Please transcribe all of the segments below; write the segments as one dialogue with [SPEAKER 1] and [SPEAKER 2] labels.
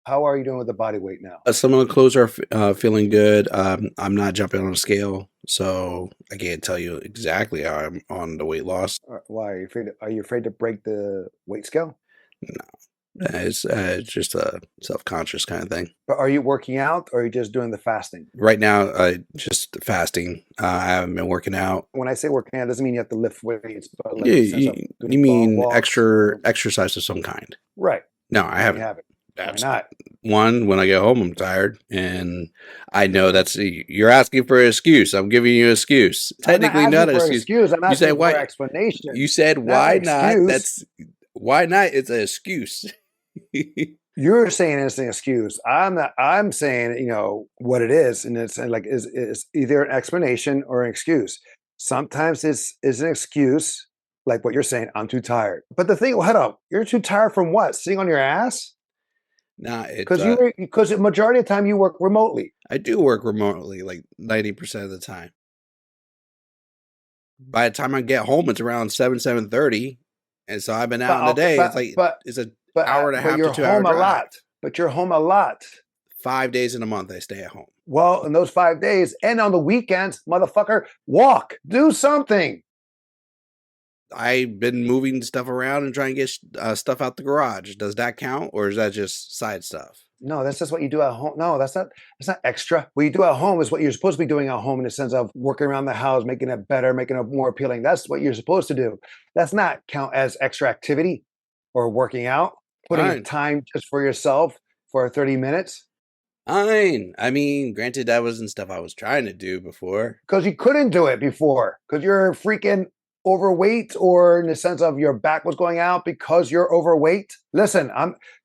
[SPEAKER 1] How are you doing with the body weight now?
[SPEAKER 2] Some of the clothes are feeling good. I'm not jumping on a scale, so I can't tell you exactly how I'm on the weight loss.
[SPEAKER 1] Why are you afraid? Are you afraid to break the weight scale?
[SPEAKER 2] No, it's just a self-conscious kind of thing.
[SPEAKER 1] But are you working out or are you just doing the fasting?
[SPEAKER 2] Right now, just fasting. I haven't been working out.
[SPEAKER 1] When I say working out, it doesn't mean you have to lift weights, but like
[SPEAKER 2] You,
[SPEAKER 1] in the sense of
[SPEAKER 2] you
[SPEAKER 1] doing long
[SPEAKER 2] mean
[SPEAKER 1] walks
[SPEAKER 2] extra
[SPEAKER 1] or
[SPEAKER 2] exercise of some kind?
[SPEAKER 1] right.
[SPEAKER 2] No, I
[SPEAKER 1] There you
[SPEAKER 2] haven't.
[SPEAKER 1] have it. Why
[SPEAKER 2] That's
[SPEAKER 1] not?
[SPEAKER 2] one. When I get home, I'm tired, and I know that's you're asking for an excuse. I'm giving you an excuse.
[SPEAKER 1] I'm not
[SPEAKER 2] Technically, not
[SPEAKER 1] asking
[SPEAKER 2] an
[SPEAKER 1] for an
[SPEAKER 2] excuse.
[SPEAKER 1] excuse. I'm
[SPEAKER 2] You say
[SPEAKER 1] asking for
[SPEAKER 2] why?
[SPEAKER 1] explanation.
[SPEAKER 2] You said
[SPEAKER 1] Not an
[SPEAKER 2] why not?
[SPEAKER 1] excuse.
[SPEAKER 2] That's why not. It's an excuse.
[SPEAKER 1] You're saying it's an excuse. I'm not. I'm saying what it is, and it's like is either an explanation or an excuse. Sometimes it's is an excuse, like what you're saying. I'm too tired. But the thing, hold up, you're too tired from what? Sitting on your ass?
[SPEAKER 2] Nah, it's
[SPEAKER 1] Because the majority of the time you work remotely.
[SPEAKER 2] I do work remotely like 90% of the time. By the time I get home, it's around 7:30, and so I've been out in the
[SPEAKER 1] But
[SPEAKER 2] day. It's like it's an hour and a
[SPEAKER 1] but
[SPEAKER 2] half to
[SPEAKER 1] you're
[SPEAKER 2] 2 hour
[SPEAKER 1] home a
[SPEAKER 2] drive.
[SPEAKER 1] lot. But you're home a lot.
[SPEAKER 2] 5 days in a month, I stay at home.
[SPEAKER 1] Well, in those 5 days and on the weekends, motherfucker, walk, do something.
[SPEAKER 2] I've been moving stuff around and trying to get stuff out the garage. Does that count, or is that just side stuff?
[SPEAKER 1] No, that's just what you do at home. No, that's not extra. What you do at home is what you're supposed to be doing at home in the sense of working around the house, making it better, making it more appealing. That's what you're supposed to do. That's not count as extra activity or working out, putting in
[SPEAKER 2] Fine,
[SPEAKER 1] time just for yourself for 30 minutes.
[SPEAKER 2] fine. I mean, granted, that wasn't stuff I was trying to do before.
[SPEAKER 1] Because you couldn't do it before because you're freaking overweight or in the sense of your back was going out because you're overweight. Listen,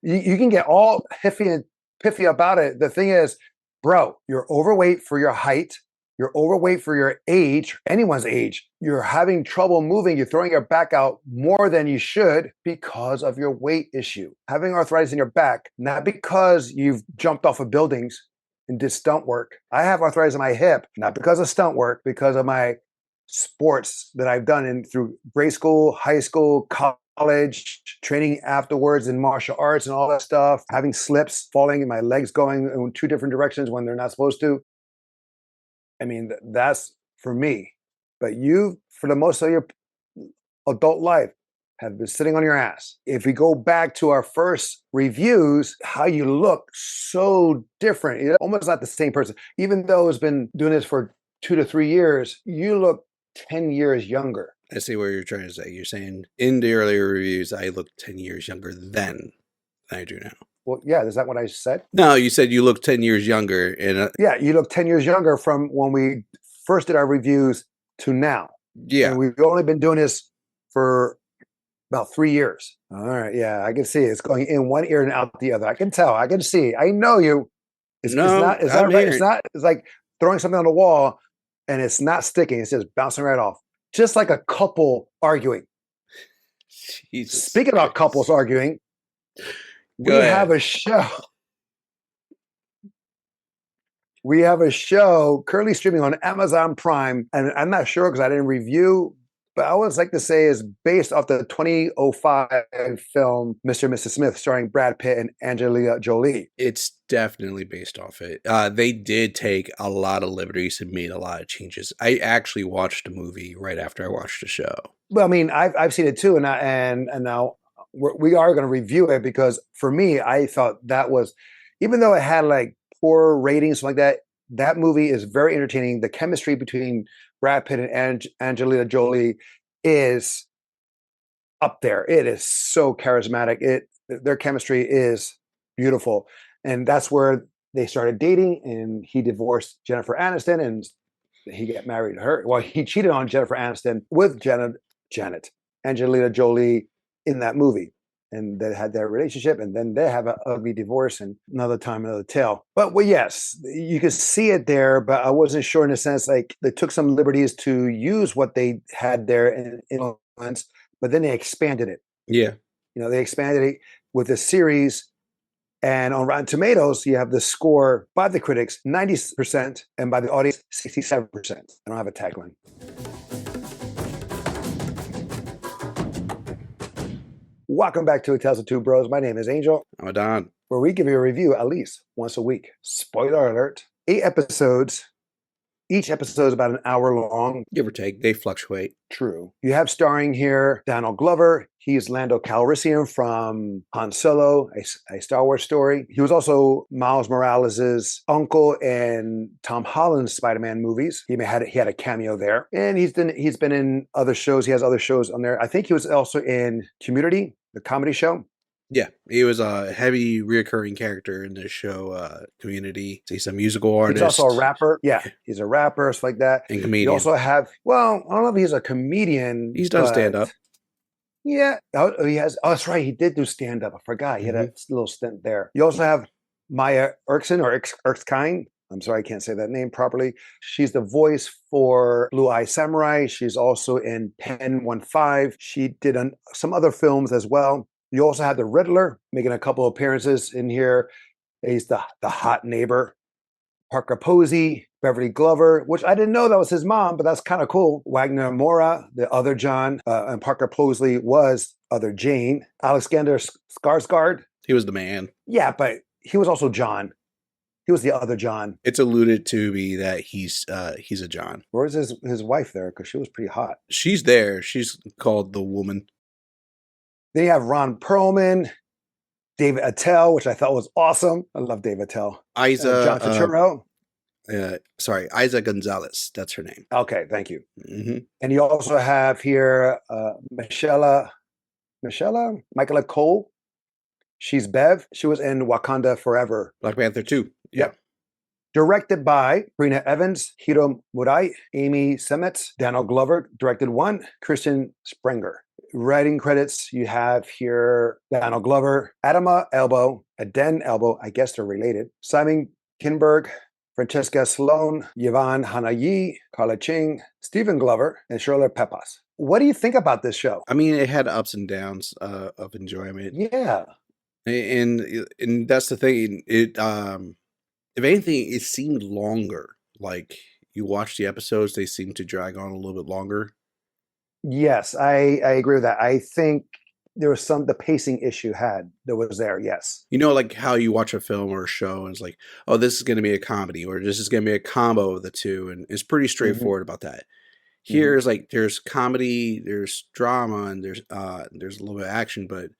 [SPEAKER 1] you can get all hiffy and piffy about it. The thing is, bro, you're overweight for your height. You're overweight for your age, anyone's age. You're having trouble moving. You're throwing your back out more than you should because of your weight issue. Having arthritis in your back, not because you've jumped off of buildings and did stunt work. I have arthritis in my hip, not because of stunt work, because of my sports that I've done in through grade school, high school, college, training afterwards in martial arts and all that stuff, having slips, falling and my legs going in two different directions when they're not supposed to. I mean, that's for me. But you, for the most of your adult life, have been sitting on your ass. If we go back to our first reviews, how you look so different. You're almost not the same person. Even though it's been doing this for 2 to 3 years, you look 10 years younger.
[SPEAKER 2] I see what you're trying to say. You're saying in the earlier reviews, I looked 10 years younger then than I do now.
[SPEAKER 1] Well, yeah, is that what I said?
[SPEAKER 2] No, you said you look 10 years younger. And
[SPEAKER 1] Yeah, you look 10 years younger from when we first did our reviews to now.
[SPEAKER 2] yeah,
[SPEAKER 1] And we've only been doing this for about 3 years. All right, yeah, I can see it. It's going in one ear and out the other. I can tell. I can see. I know you. It's
[SPEAKER 2] no,
[SPEAKER 1] not. Is that
[SPEAKER 2] I'm
[SPEAKER 1] right? It's
[SPEAKER 2] here.
[SPEAKER 1] not. It's like throwing something on the wall, and it's not sticking. It's just bouncing right off. Just like a couple arguing.
[SPEAKER 2] Jesus
[SPEAKER 1] Speaking about couples
[SPEAKER 2] Christ.
[SPEAKER 1] arguing, we
[SPEAKER 2] Go
[SPEAKER 1] have
[SPEAKER 2] ahead.
[SPEAKER 1] a show. We have a show currently streaming on Amazon Prime, and I'm not sure because I didn't review, but I always like to say is based off the 2005 film Mr. and Mrs. Smith, starring Brad Pitt and Angelina Jolie.
[SPEAKER 2] It's definitely based off it. They did take a lot of liberties and made a lot of changes. I actually watched the movie right after I watched the show.
[SPEAKER 1] Well, I mean, I've seen it too, and now we are going to review it because for me, I thought that was, even though it had like poor ratings, something like that. That movie is very entertaining. The chemistry between Brad Pitt and Angelina Jolie is up there. It is so charismatic. Their chemistry is beautiful, and that's where they started dating. And he divorced Jennifer Aniston, and he got married to her. Well, he cheated on Jennifer Aniston with Janet Angelina Jolie in that movie. And they had their relationship, and then they have an ugly divorce, and another time, another tale. But well, yes, you could see it there, but I wasn't sure in a sense like they took some liberties to use what they had there in influence, but then they expanded it.
[SPEAKER 2] Yeah.
[SPEAKER 1] They expanded it with a series, and on Rotten Tomatoes, you have the score by the critics 90%, and by the audience 67%. I don't have a tagline. Welcome back to A Tales of Two Bros. My name is Angel.
[SPEAKER 2] I'm a Don.
[SPEAKER 1] where we give you a review at least once a week. Spoiler alert: 8 episodes. Each episode is about an hour long.
[SPEAKER 2] Give or take, they fluctuate.
[SPEAKER 1] True. You have starring here Donald Glover. He's Lando Calrissian from Han Solo, a Star Wars story. He was also Miles Morales' uncle in Tom Holland's Spider-Man movies. He had a cameo there, and he's been in other shows. He has other shows on there. I think he was also in Community, the comedy show.
[SPEAKER 2] Yeah, he was a heavy reoccurring character in the show Community. He's a musical artist.
[SPEAKER 1] He's also a rapper. Yeah, he's a rapper, stuff like that.
[SPEAKER 2] And comedian.
[SPEAKER 1] You also have, well, I don't know if he's a comedian.
[SPEAKER 2] He's done stand-up.
[SPEAKER 1] Yeah. Oh, he has. Oh, that's right. He did do stand-up. I forgot. He had a little stint there. You also have Maya Erskine or Erskine. I'm sorry, I can't say that name properly. She's the voice for Blue Eye Samurai. She's also in Pen 1-5. She did some other films as well. You also have the Riddler making a couple appearances in here. He's the hot neighbor. Parker Posey, Beverly Glover, which I didn't know that was his mom, but that's kind of cool. Wagner Moura, the other John, and Parker Posey was other Jane. Alexander Skarsgård.
[SPEAKER 2] He was the man.
[SPEAKER 1] Yeah, but he was also John. He was the other John.
[SPEAKER 2] It's alluded to be that he's a John.
[SPEAKER 1] Where's his wife there? Because she was pretty hot.
[SPEAKER 2] She's there. She's called the woman.
[SPEAKER 1] Then you have Ron Perlman, David Attell, which I thought was awesome. I love David Attell.
[SPEAKER 2] John
[SPEAKER 1] Turturro.
[SPEAKER 2] Isa Gonzalez. That's her name.
[SPEAKER 1] Okay, thank you.
[SPEAKER 2] Mm-hmm.
[SPEAKER 1] And you also have here Michaela Cole. She's Bev. She was in Wakanda Forever.
[SPEAKER 2] Black Panther 2.
[SPEAKER 1] Yep. Directed by Karina Evans, Hiro Murai, Amy Semmets, Donald Glover directed one, Christian Sprenger. Writing credits, you have here Donald Glover, Adama Elbow, Aden Elbow, I guess they're related, Simon Kinberg, Francesca Sloan, Yvonne Hanayi, Carla Ching, Stephen Glover, and Charlotte Pepas. What do you think about this show?
[SPEAKER 2] I mean, it had ups and downs of enjoyment.
[SPEAKER 1] Yeah.
[SPEAKER 2] And that's the thing. It if anything, it seemed longer. Like you watch the episodes, they seem to drag on a little bit longer.
[SPEAKER 1] Yes, I agree with that. I think there was the pacing issue that was there. Yes.
[SPEAKER 2] You know, like how you watch a film or a show and it's like, oh, this is going to be a comedy or this is going to be a combo of the two. And it's pretty straightforward about that. Here is like, there's comedy, there's drama, and there's a little bit of action, but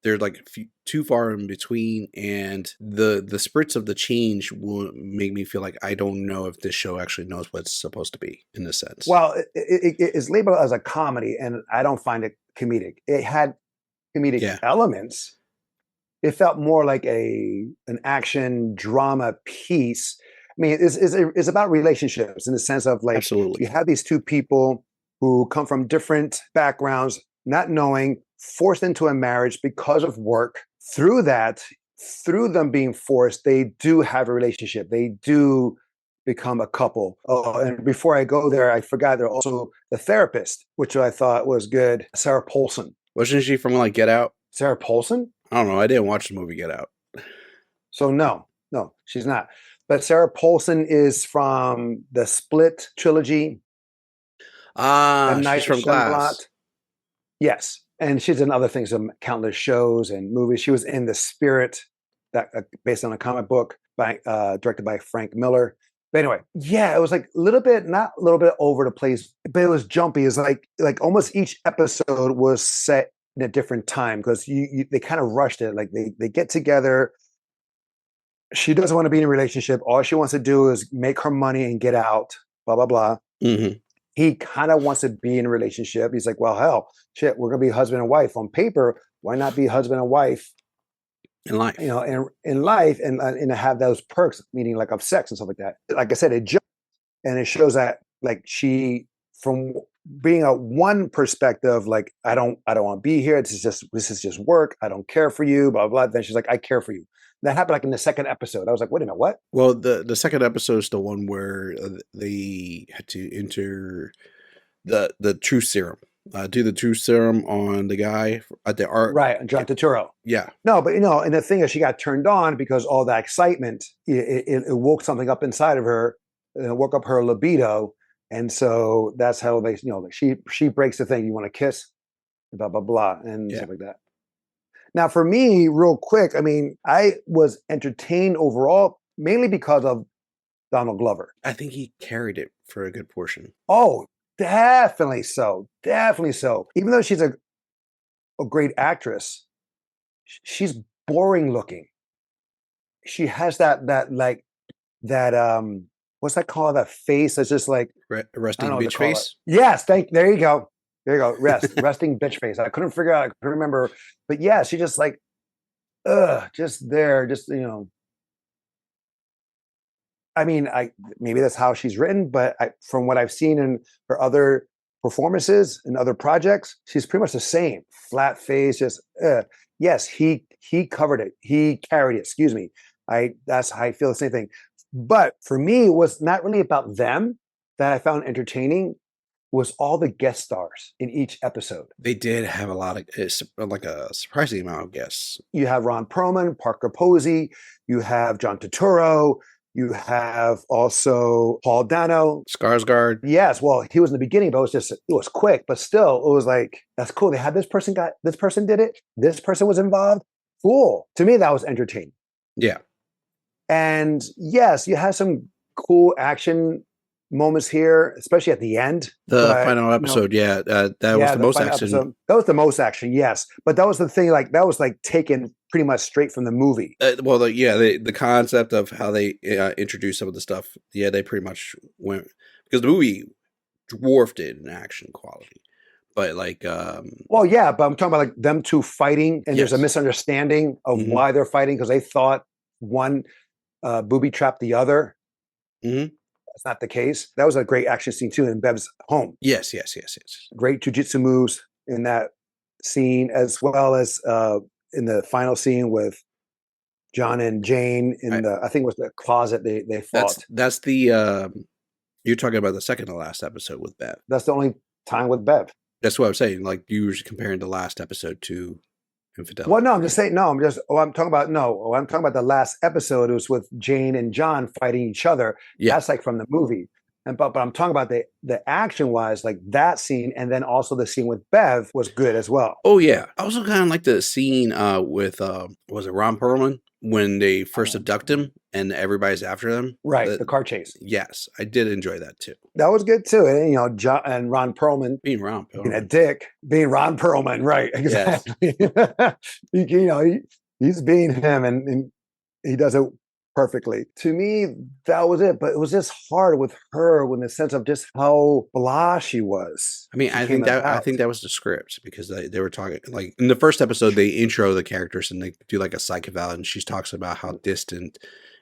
[SPEAKER 2] they're like too far in between, and the spurts of the change will make me feel like I don't know if this show actually knows what it's supposed to be in this sense.
[SPEAKER 1] Well, it is labeled as a comedy, and I don't find it comedic. It had comedic elements. It felt more like an action drama piece. I mean, it's about relationships in the sense of like,
[SPEAKER 2] absolutely,
[SPEAKER 1] you have these two people who come from different backgrounds, not knowing, forced into a marriage because of work. Through them being forced, they do have a relationship. They do become a couple. Oh, and before I go there, I forgot they're also the therapist, which I thought was good. Sarah Paulson.
[SPEAKER 2] Wasn't she from like Get Out?
[SPEAKER 1] Sarah Paulson?
[SPEAKER 2] I don't know. I didn't watch the movie Get Out.
[SPEAKER 1] So no, she's not. But Sarah Paulson is from the Split trilogy.
[SPEAKER 2] She's from Glass.
[SPEAKER 1] Yes. And she's in other things, countless shows and movies. She was in The Spirit, that based on a comic book directed by Frank Miller. But anyway, yeah, it was like not a little bit over the place, but it was jumpy. It's like almost each episode was set in a different time because they kind of rushed it. Like they get together. She doesn't want to be in a relationship. All she wants to do is make her money and get out. Blah blah blah. Mm-hmm. He kind of wants to be in a relationship. He's like, well, hell, shit, we're going to be husband and wife. On paper, why not be husband and wife?
[SPEAKER 2] In life.
[SPEAKER 1] You know, in life and have those perks, meaning like of sex and stuff like that. Like I said, it jumps and it shows that like she, from being a one perspective, like, I don't want to be here. This is just work. I don't care for you, blah, blah, blah. Then she's like, I care for you. That happened like in the second episode. I was like, wait a minute, what?
[SPEAKER 2] Well, the second episode is the one where they had to enter the truth serum. Do the truth serum on the guy at the art.
[SPEAKER 1] Right, John Turturro.
[SPEAKER 2] Yeah.
[SPEAKER 1] No, but and the thing is, she got turned on because all that excitement, it woke something up inside of her, and it woke up her libido. And so that's how they, like she breaks the thing. You want to kiss, blah, blah, blah, and stuff like that. Now, for me, real quick, I mean, I was entertained overall mainly because of Donald Glover.
[SPEAKER 2] I think he carried it for a good portion.
[SPEAKER 1] Oh, definitely so. Definitely so. Even though she's a great actress, she's boring looking. She has that like that what's that called? That face that's just like I don't
[SPEAKER 2] Resting
[SPEAKER 1] know what to
[SPEAKER 2] bitch
[SPEAKER 1] call it.
[SPEAKER 2] face.
[SPEAKER 1] Yes, there you go. There you go. Resting bitch face. I couldn't figure out, I couldn't remember. But yeah, she just like just there, just I mean, I maybe that's how she's written, but from what I've seen in her other performances and other projects, she's pretty much the same. Flat face, just yes, he covered it. He carried it. Excuse me. That's how I feel the same thing. But for me, it was not really about them that I found entertaining. Was all the guest stars in each episode.
[SPEAKER 2] They did have a lot of like a surprising amount of guests.
[SPEAKER 1] You have Ron Perlman, Parker Posey, you have John Turturro, you have also Paul Dano.
[SPEAKER 2] Skarsgård.
[SPEAKER 1] Yes, well, he was in the beginning, but it was quick, but still, it was like, that's cool. They had this person did it, this person was involved. Cool. To me, that was entertaining.
[SPEAKER 2] Yeah.
[SPEAKER 1] And yes, you had some cool action moments here, especially at the end.
[SPEAKER 2] The final episode, that was the most action.
[SPEAKER 1] That was the most action, yes. But that was the thing, like that was like taken pretty much straight from the movie.
[SPEAKER 2] The concept of how they introduced some of the stuff, they pretty much went, because the movie dwarfed it in action quality. But like,
[SPEAKER 1] but I'm talking about like them two fighting, and there's a misunderstanding of why they're fighting because they thought one booby trapped the other.
[SPEAKER 2] Mm-hmm.
[SPEAKER 1] That's not the case. That was a great action scene too in Bev's home.
[SPEAKER 2] Yes.
[SPEAKER 1] Great jujitsu moves in that scene, as well as in the final scene with John and Jane in I think it was the closet they fought.
[SPEAKER 2] That's the you're talking about the second to last episode with Bev.
[SPEAKER 1] That's the only time with Bev.
[SPEAKER 2] That's what I'm saying. Like you were comparing the last episode to Infidelity.
[SPEAKER 1] Well, no, I'm just saying. No, I'm talking about the last episode. It was with Jane and John fighting each other. Yeah. That's like from the movie. But I'm talking about the action wise, like that scene, and then also the scene with Bev was good as well.
[SPEAKER 2] Oh yeah, I also kind of like the scene with was it Ron Perlman when they first abduct him and everybody's after them.
[SPEAKER 1] Right, the car chase.
[SPEAKER 2] Yes, I did enjoy that too.
[SPEAKER 1] That was good too, and John and Ron Perlman
[SPEAKER 2] being Ron Perlman,
[SPEAKER 1] being a dick, being Ron Perlman, right? Exactly. Yes. He's being him, and he does it perfectly. To me, that was it. But it was just hard with her, in the sense of just how blah she was.
[SPEAKER 2] I mean, I think that was the script, because they were talking, like in the first episode, they intro the characters and they do like a psych eval, and she talks about how distant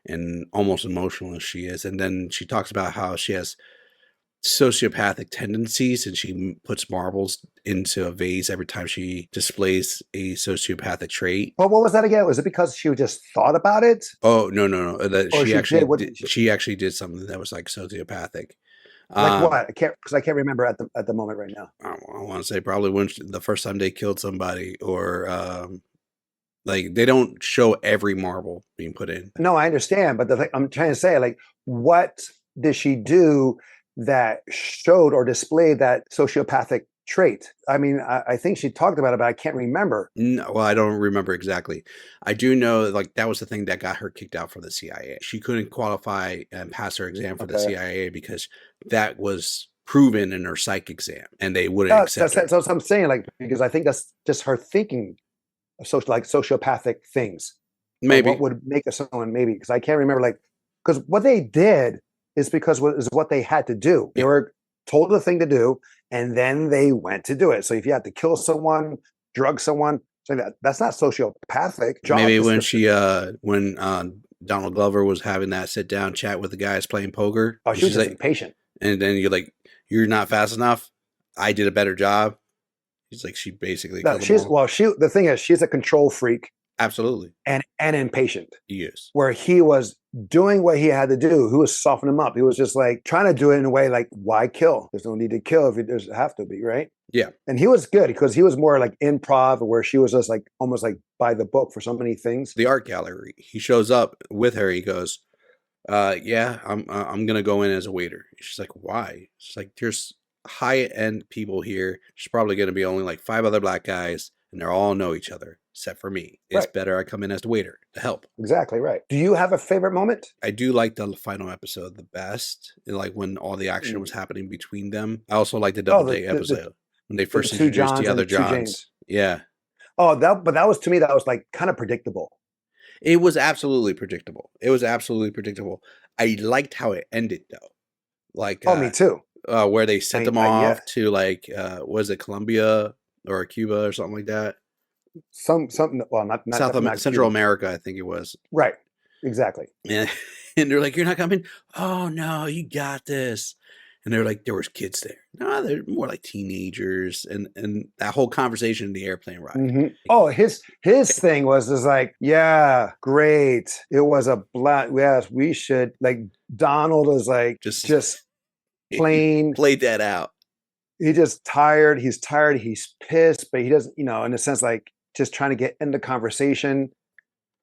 [SPEAKER 2] and almost emotional she is, and then she talks about how she has sociopathic tendencies and she puts marbles into a vase every time she displays a sociopathic trait.
[SPEAKER 1] Well, what was that again? Was it because she just thought about it?
[SPEAKER 2] Oh, no. She actually did something that was like sociopathic.
[SPEAKER 1] Like what? I can't remember at the moment right now.
[SPEAKER 2] I want to say probably when the first time they killed somebody, or like they don't show every marble being put in.
[SPEAKER 1] No, I understand, but I'm trying to say, like, what did she do that showed or displayed that sociopathic trait? I mean, I think she talked about it, but I can't remember.
[SPEAKER 2] No, well, I don't remember exactly. I do know, like, that was the thing that got her kicked out from the CIA. She couldn't qualify and pass her exam for the CIA because that was proven in her psych exam, and they wouldn't accept it.
[SPEAKER 1] So I'm saying, like, because I think that's just her thinking of sociopathic things.
[SPEAKER 2] Maybe
[SPEAKER 1] what would make someone, maybe, because I can't remember, like, because what they did is because is what they had to do. They were told the thing to do, and then they went to do it. So if you had to kill someone, drug someone, so that's not sociopathic.
[SPEAKER 2] Maybe when Donald Glover was having that sit down chat with the guys playing poker.
[SPEAKER 1] Oh, she was just impatient.
[SPEAKER 2] And then you're like, you're not fast enough. I did a better job. He's like, she basically.
[SPEAKER 1] The thing is, she's a control freak.
[SPEAKER 2] Absolutely.
[SPEAKER 1] And impatient.
[SPEAKER 2] Yes.
[SPEAKER 1] Where he was doing what he had to do. He was softening him up. He was just like trying to do it in a way like, why kill? There's no need to kill if it does have to be, right?
[SPEAKER 2] Yeah.
[SPEAKER 1] And he was good because he was more like improv, where she was just like almost like by the book for so many things.
[SPEAKER 2] The art gallery. He shows up with her. He goes, yeah, I'm gonna go in as a waiter. She's like, why? She's like, there's high end people here. There's probably gonna be only like 5 other black guys, and they all know each other. except for me. It's
[SPEAKER 1] Right.
[SPEAKER 2] better I come in as the waiter to help.
[SPEAKER 1] Exactly right. Do you have a favorite moment?
[SPEAKER 2] I do like the final episode the best, and, like, when all the action
[SPEAKER 1] Mm.
[SPEAKER 2] was happening between them. I also like the
[SPEAKER 1] Oh,
[SPEAKER 2] Doubleday episode when they
[SPEAKER 1] the
[SPEAKER 2] first
[SPEAKER 1] two
[SPEAKER 2] introduced the
[SPEAKER 1] Johns
[SPEAKER 2] other
[SPEAKER 1] and two
[SPEAKER 2] Johns.
[SPEAKER 1] Janes.
[SPEAKER 2] Yeah.
[SPEAKER 1] Oh, that was to me that was like kind of predictable.
[SPEAKER 2] It was absolutely predictable. It was absolutely predictable. I liked how it ended though. Like,
[SPEAKER 1] Oh, me too.
[SPEAKER 2] where they sent them
[SPEAKER 1] Yeah,
[SPEAKER 2] off to, like, was it Colombia or Cuba or something like that?
[SPEAKER 1] something. Well, not definitely not
[SPEAKER 2] Central
[SPEAKER 1] Cuba.
[SPEAKER 2] America, I think it was.
[SPEAKER 1] Right. Exactly.
[SPEAKER 2] And and they're like, "You're not coming?" "Oh, no, you got this." And they're like, there was kids there. No, they're more like teenagers, and that whole conversation in the airplane ride.
[SPEAKER 1] Hmm. Oh, his thing was just like, yeah, great. It was a black. Yes, we should. Like Donald is like just
[SPEAKER 2] He
[SPEAKER 1] plain.
[SPEAKER 2] played that out.
[SPEAKER 1] He just tired. He's tired. He's pissed, but he doesn't. In a sense, like just trying to get into conversation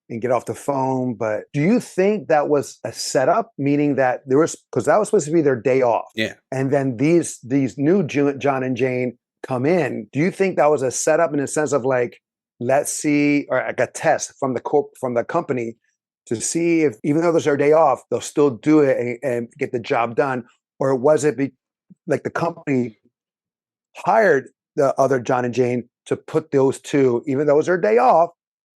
[SPEAKER 1] and get off the phone. But do you think that was a setup, meaning that there was because that was supposed to be their day off,
[SPEAKER 2] Yeah.
[SPEAKER 1] and then these new John and Jane come in? Do you think that was a setup in the sense of like, let's see, or like a test from the company to see if even though there's their day off, they'll still do it and get the job done, or was it like the company hired the other John and Jane to put those two, even though it was their day off,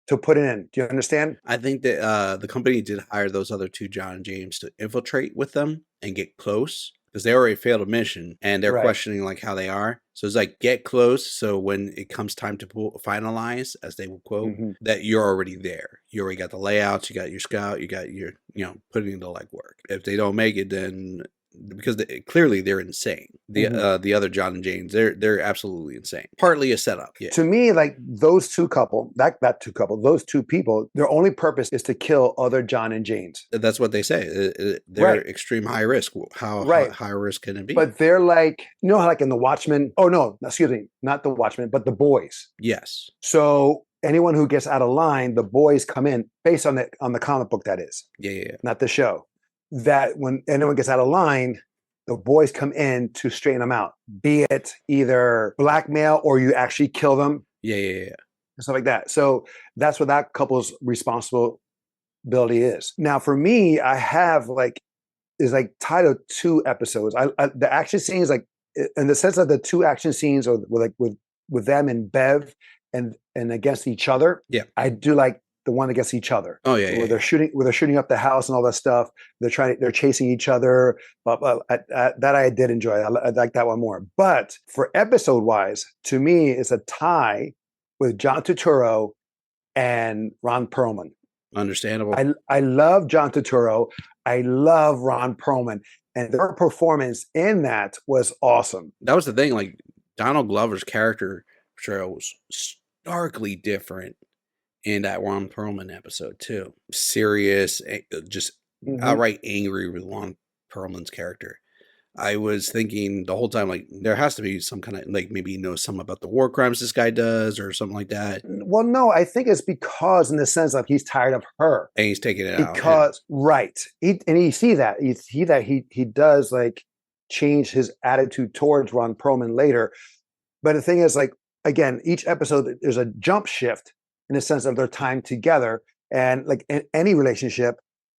[SPEAKER 1] to put it in? Do you understand?
[SPEAKER 2] I think that the company did hire those other two John and James to infiltrate with them and get close because they already failed a mission and they're
[SPEAKER 1] Right.
[SPEAKER 2] questioning like how they are. So it's like get close so when it comes time to finalize, as they will quote,
[SPEAKER 1] Mhm.
[SPEAKER 2] that you're already there. You already got the layouts, you got your scout, you got your putting in the legwork. If they don't make it, then because clearly they're insane. The other John and James, they're absolutely insane. Partly a setup. Yeah.
[SPEAKER 1] To me, like those two those two people, their only purpose is to kill other John and Janes.
[SPEAKER 2] That's what they say. They're
[SPEAKER 1] Right.
[SPEAKER 2] extreme high risk. How
[SPEAKER 1] Right.
[SPEAKER 2] high risk can it be?
[SPEAKER 1] But they're like, how like in The Watchmen. Oh no, excuse me, not The Watchmen, but The Boys.
[SPEAKER 2] Yes.
[SPEAKER 1] So anyone who gets out of line, the boys come in based on the comic book, that is,
[SPEAKER 2] Yeah.
[SPEAKER 1] not the show. That when anyone gets out of line, the boys come in to straighten them out, be it either blackmail or you actually kill them,
[SPEAKER 2] Yeah.
[SPEAKER 1] and stuff like that. So that's what that couple's responsibility is. Now, for me, I have is like tied to two episodes. The action scenes, like in the sense of the two action scenes, or with them and Bev and against each other.
[SPEAKER 2] Yeah.
[SPEAKER 1] I do like the one against each other.
[SPEAKER 2] Oh yeah.
[SPEAKER 1] Where they're shooting up the house and all that stuff. They're chasing each other. But that I did enjoy. I like that one more. But for episode wise, to me, it's a tie with John Turturro and Ron Perlman.
[SPEAKER 2] Understandable.
[SPEAKER 1] I love John Turturro. I love Ron Perlman, and their performance in that was awesome.
[SPEAKER 2] That was the thing. Like Donald Glover's character portrayal was starkly different in that Ron Perlman episode too. Serious, just outright angry with Ron Perlman's character. I was thinking the whole time, like, there has to be some kind of, like, maybe something about the war crimes this guy does or something like that.
[SPEAKER 1] Well, no, I think it's because in the sense of he's tired of her.
[SPEAKER 2] And he's taking it out.
[SPEAKER 1] Because, right. You see that. He does, like, change his attitude towards Ron Perlman later. But the thing is, like, again, each episode, there's a jump shift in the sense of their time together. And, like, in any relationship,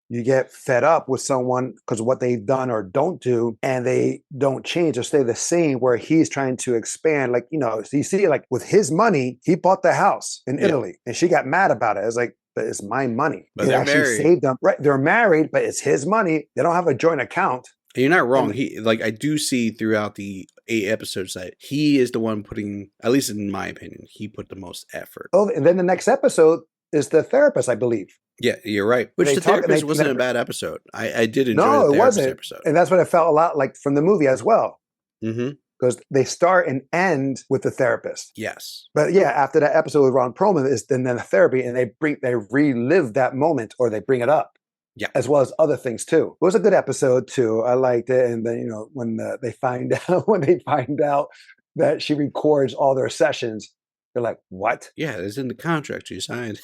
[SPEAKER 1] you get fed up with someone because of what they've done or don't do, and they don't change or stay the same, where he's trying to expand. Like, so you see, like, with his money, he bought the house in Italy, and she got mad about it. It's like, but it's my money.
[SPEAKER 2] But
[SPEAKER 1] it
[SPEAKER 2] they're
[SPEAKER 1] actually
[SPEAKER 2] married.
[SPEAKER 1] saved them. Right. They're married, but it's his money. They don't have a joint account.
[SPEAKER 2] And you're not wrong. I do see throughout the 8 episodes that he is the one putting, at least in my opinion, he put the most effort.
[SPEAKER 1] Oh, and then the next episode is the therapist, I believe.
[SPEAKER 2] Yeah, you're right. Which the therapist wasn't a bad episode. I did enjoy the therapist episode.
[SPEAKER 1] And that's what it felt a lot like from the movie as well.
[SPEAKER 2] Mm-hmm.
[SPEAKER 1] Because they start and end with the therapist.
[SPEAKER 2] Yes.
[SPEAKER 1] But yeah, after that episode with Ron Perlman is then the therapy, and they relive that moment, or they bring it up.
[SPEAKER 2] Yeah.
[SPEAKER 1] As well as other things too. It was a good episode too. I liked it. And then, when they find out that she records all their sessions, they're like, what?
[SPEAKER 2] Yeah, it's in the contract you signed.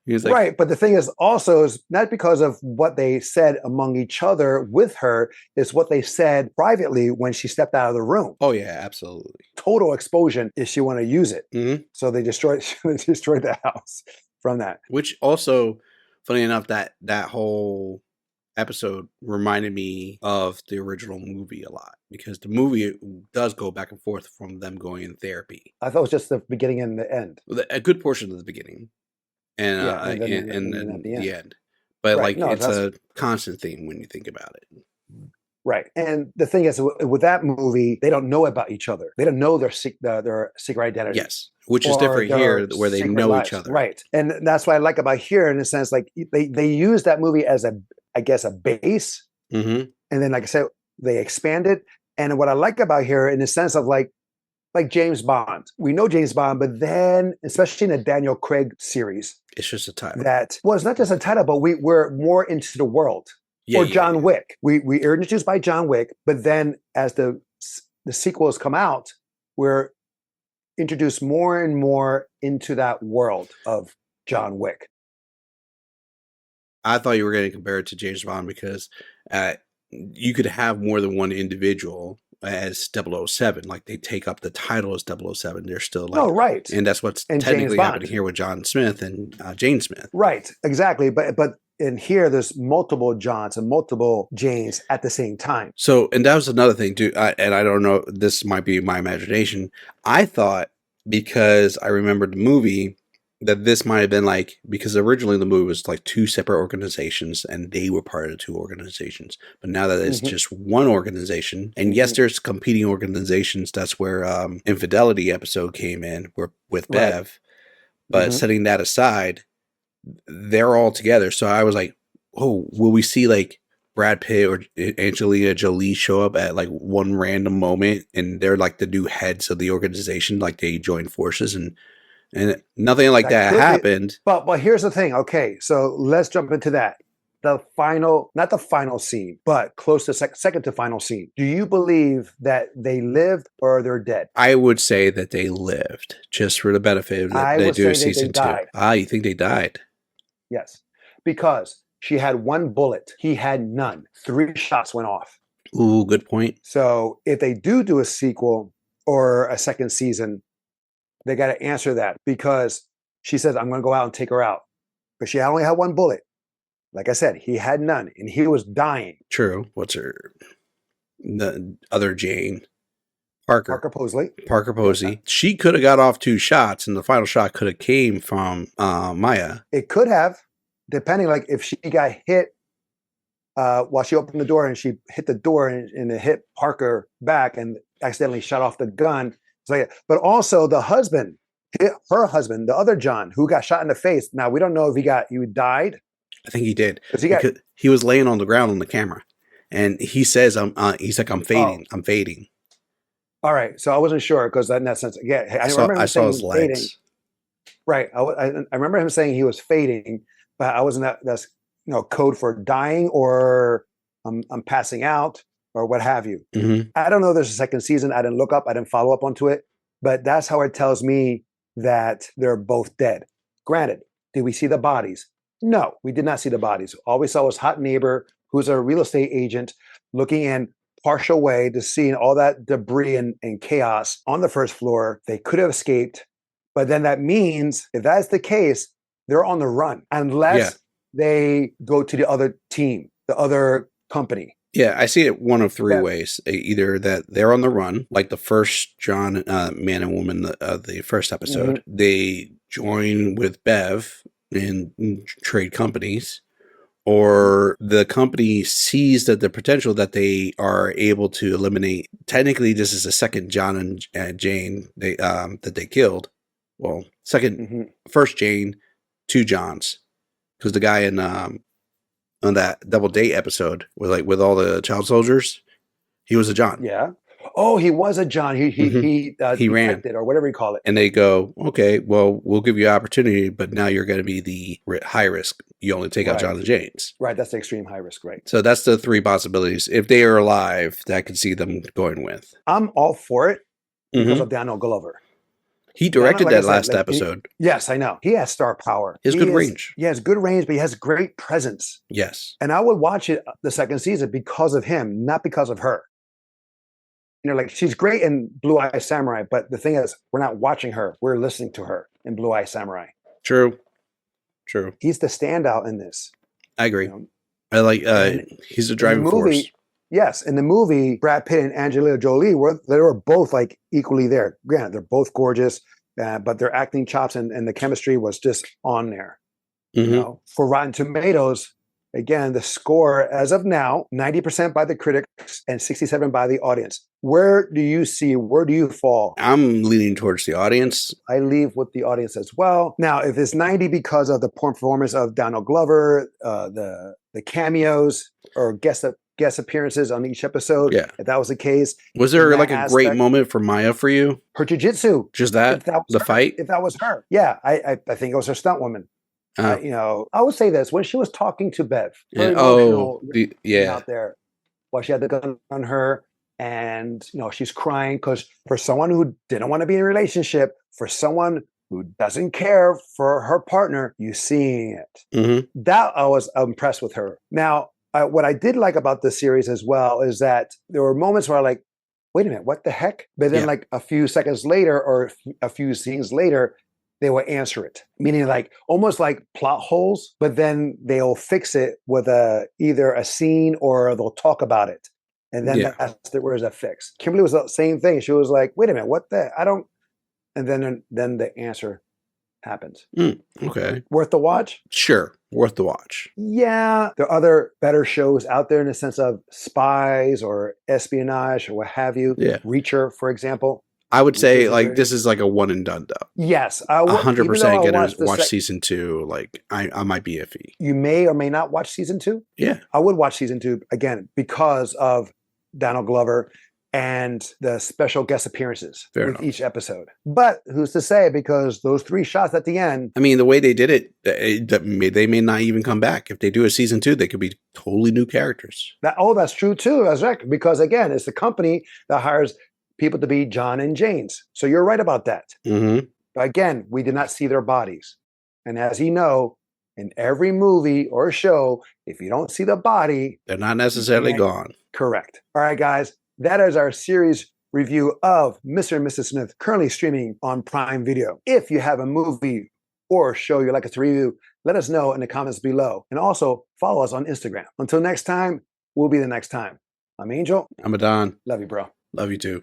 [SPEAKER 2] He was like,
[SPEAKER 1] right. But the thing is also is not because of what they said among each other with her, is what they said privately when she stepped out of the room.
[SPEAKER 2] "Oh yeah, absolutely."
[SPEAKER 1] Total exposure if she want to use it.
[SPEAKER 2] Mhm.
[SPEAKER 1] So they destroyed the house from that.
[SPEAKER 2] Which also, funny enough, that whole episode reminded me of the original movie a lot because the movie does go back and forth from them going in therapy.
[SPEAKER 1] I thought it was just the beginning and the end.
[SPEAKER 2] A good portion of the beginning and
[SPEAKER 1] Yeah, and then
[SPEAKER 2] and
[SPEAKER 1] then
[SPEAKER 2] then
[SPEAKER 1] at the
[SPEAKER 2] the
[SPEAKER 1] end.
[SPEAKER 2] end. But
[SPEAKER 1] Right.
[SPEAKER 2] like
[SPEAKER 1] No,
[SPEAKER 2] it's
[SPEAKER 1] that's
[SPEAKER 2] a constant theme when you think about it.
[SPEAKER 1] right. And the thing is, with that movie, they don't know about each other. They don't know their secret identity.
[SPEAKER 2] Yes, which is
[SPEAKER 1] Or
[SPEAKER 2] different
[SPEAKER 1] their
[SPEAKER 2] here where they
[SPEAKER 1] secret
[SPEAKER 2] know each
[SPEAKER 1] lives.
[SPEAKER 2] other.
[SPEAKER 1] Right. And that's what I like about here in a sense, like they use that movie as I guess a base.
[SPEAKER 2] Mhm.
[SPEAKER 1] And then, like I said, they expand it. And what I like about here in the sense of like James Bond, we know James Bond, but then especially in the Daniel Craig series,
[SPEAKER 2] It's just a title.
[SPEAKER 1] that was not just a title, but we're more into the world.
[SPEAKER 2] Yeah,
[SPEAKER 1] Or
[SPEAKER 2] yeah,
[SPEAKER 1] John
[SPEAKER 2] yeah.
[SPEAKER 1] Wick. We are introduced by John Wick, but then as the sequels come out, we're introduced more and more into that world of John Wick.
[SPEAKER 2] I thought you were going to compare it to James Bond because you could have more than one individual as 007. Like they take up the title as 007. They're still like,
[SPEAKER 1] No, right.
[SPEAKER 2] and that's what's
[SPEAKER 1] And James
[SPEAKER 2] technically happening
[SPEAKER 1] Bond.
[SPEAKER 2] here with John Smith and Jane Smith.
[SPEAKER 1] Right, exactly. But in here, there's multiple Johns and multiple Janes at the same time.
[SPEAKER 2] So, and that was another thing too. And I don't know, this might be my imagination. I thought because I remembered the movie that this might have been like, because originally the movie was like two separate organizations and they were part of the two organizations. But now that it's
[SPEAKER 1] Mhm.
[SPEAKER 2] just one organization, and yes,
[SPEAKER 1] Mhm.
[SPEAKER 2] there's competing organizations. That's where Infidelity episode came in with
[SPEAKER 1] Right.
[SPEAKER 2] Bev. But
[SPEAKER 1] Mhm.
[SPEAKER 2] setting that aside, they're all together. So I was like, oh, will we see like Brad Pitt or Angelina Jolie show up at like one random moment and they're like the new heads of the organization, like they join forces and nothing like that
[SPEAKER 1] could be-
[SPEAKER 2] happened.
[SPEAKER 1] But here's the thing. Okay, so let's jump into that. The final, not the final scene, but close to second to final scene. Do you believe that they lived or they're dead?
[SPEAKER 2] I would say that they lived just for the benefit of
[SPEAKER 1] I
[SPEAKER 2] they
[SPEAKER 1] would
[SPEAKER 2] do
[SPEAKER 1] say
[SPEAKER 2] a
[SPEAKER 1] that they
[SPEAKER 2] season two.
[SPEAKER 1] died.
[SPEAKER 2] You think they died?
[SPEAKER 1] Yes, because she had one bullet. He had none. 3 shots went off.
[SPEAKER 2] Ooh, good point.
[SPEAKER 1] So if they do a sequel or a second season, they got to answer that because she says, I'm going to go out and take her out. But she only had one bullet. Like I said, he had none and he was dying.
[SPEAKER 2] True. What's her? The other Jane. Parker
[SPEAKER 1] Parker
[SPEAKER 2] Posey. She could have got off 2 shots, and the final shot could have came from Maya.
[SPEAKER 1] It could have, depending, like if she got hit while she opened the door and she hit the door and it hit Parker back and accidentally shut off the gun. So, but also the husband, her husband, the other John, who got shot in the face. Now we don't know if he died.
[SPEAKER 2] I think he did.
[SPEAKER 1] Because
[SPEAKER 2] he was laying on the ground on the camera, and he says, he's like, I'm fading. I'm fading.
[SPEAKER 1] All right. So I wasn't sure because in that sense, yeah, I remember him
[SPEAKER 2] saw his legs.
[SPEAKER 1] Fading. Right. I remember him saying he was fading, but I wasn't that's code for dying or I'm passing out or what have you.
[SPEAKER 2] Mm-hmm.
[SPEAKER 1] I don't know if there's a second season. I didn't look up. I didn't follow up onto it. But that's how it tells me that they're both dead. Granted, did we see the bodies? No, we did not see the bodies. All we saw was hot neighbor who's a real estate agent looking in partial way to seeing all that debris and chaos on the first floor. They could have escaped. But then that means if that's the case, they're on the run unless they go to the other team, the other company.
[SPEAKER 2] Yeah, I see it one of 3 ways. Either that they're on the run, like the first John, man and woman, the first episode. Mm-hmm. They join with Bev in trade companies, or the company sees that the potential that they are able to eliminate. Technically, this is the second John and Jane that they killed. Well, first Jane, 2 Johns, because the guy in on that Double Date episode with all the child soldiers, he was a John.
[SPEAKER 1] Yeah. Oh, he was a John. He
[SPEAKER 2] ran
[SPEAKER 1] or whatever you call it.
[SPEAKER 2] And they go, okay, well, we'll give you opportunity, but now you're going to be the high risk. You only take out John and James.
[SPEAKER 1] Right. That's the extreme high risk. Right.
[SPEAKER 2] So that's the 3 possibilities. If they are alive, that I could see them going with.
[SPEAKER 1] I'm all for it because of Donald Glover.
[SPEAKER 2] He directed
[SPEAKER 1] like I
[SPEAKER 2] that
[SPEAKER 1] said,
[SPEAKER 2] last
[SPEAKER 1] like,
[SPEAKER 2] episode.
[SPEAKER 1] yes, I know. He has star power.
[SPEAKER 2] He has good range.
[SPEAKER 1] He has good range, but he has great presence.
[SPEAKER 2] Yes.
[SPEAKER 1] And I would watch it the second season because of him, not because of her. You know, like she's great in Blue Eye Samurai, but the thing is, we're not watching her. We're listening to her in Blue Eye Samurai.
[SPEAKER 2] True.
[SPEAKER 1] He's the standout in this.
[SPEAKER 2] I agree.
[SPEAKER 1] You know?
[SPEAKER 2] I like he's a driving force.
[SPEAKER 1] Yes, in the movie, Brad Pitt and Angelina Jolie they were both like equally there. Granted, they're both gorgeous, but their acting chops and the chemistry was just on there.
[SPEAKER 2] Mm-hmm.
[SPEAKER 1] You know, for Rotten Tomatoes, again, the score as of now, 90% by the critics and 67% by the audience. Where do you fall?
[SPEAKER 2] I'm leaning towards the audience.
[SPEAKER 1] I leave with the audience as well. Now, if it's 90 because of the performance of Donald Glover, the cameos or guest appearances on each episode, if that was the case.
[SPEAKER 2] Was there like a great moment for Maya for you?
[SPEAKER 1] Her jiu-jitsu.
[SPEAKER 2] Just that the fight?
[SPEAKER 1] If that was her. Yeah, I think it was her stunt woman. You know, I would say this when she was talking to Bev. Out there, while she had the gun on her, and you know she's crying because for someone who didn't want to be in a relationship, for someone who doesn't care for her partner, you seeing it.
[SPEAKER 2] Mm-hmm.
[SPEAKER 1] That I was impressed with her. Now, what I did like about this series as well is that there were moments where I like, wait a minute, what the heck? But then like a few seconds later or a few scenes later, they will answer it, meaning like almost like plot holes, but then they'll fix it with either a scene or they'll talk about it. And then that's where's that fix. Kimberly was the same thing. She was like, wait a minute, what the, I don't, and then the answer happens.
[SPEAKER 2] Okay.
[SPEAKER 1] Worth the watch?
[SPEAKER 2] Sure. Worth the watch.
[SPEAKER 1] Yeah. There are other better shows out there in the sense of spies or espionage or what have you.
[SPEAKER 2] Yeah.
[SPEAKER 1] Reacher, for example.
[SPEAKER 2] I would say like this is like a one and done though.
[SPEAKER 1] Yes.
[SPEAKER 2] 100% gonna watch season 2. Like I might be iffy.
[SPEAKER 1] You may or may not watch season 2.
[SPEAKER 2] Yeah.
[SPEAKER 1] I would watch season 2 again because of Donald Glover and the special guest appearances with each episode. But who's to say, because those 3 shots at the end.
[SPEAKER 2] I mean, the way they did it, they may not even come back. If they do a season 2, they could be totally new characters.
[SPEAKER 1] That's true too. That's right. Because again, it's the company that hires people to be John and James. So you're right about that.
[SPEAKER 2] Mm-hmm.
[SPEAKER 1] But again, we did not see their bodies. And as you know, in every movie or show, if you don't see the body,
[SPEAKER 2] they're not necessarily gone.
[SPEAKER 1] Correct. All right, guys. That is our series review of Mr. and Mrs. Smith, currently streaming on Prime Video. If you have a movie or show you'd like us to review, let us know in the comments below. And also follow us on Instagram. Until next time, we'll be the next time. I'm Angel.
[SPEAKER 2] I'm Adon.
[SPEAKER 1] Love you, bro.
[SPEAKER 2] Love you too.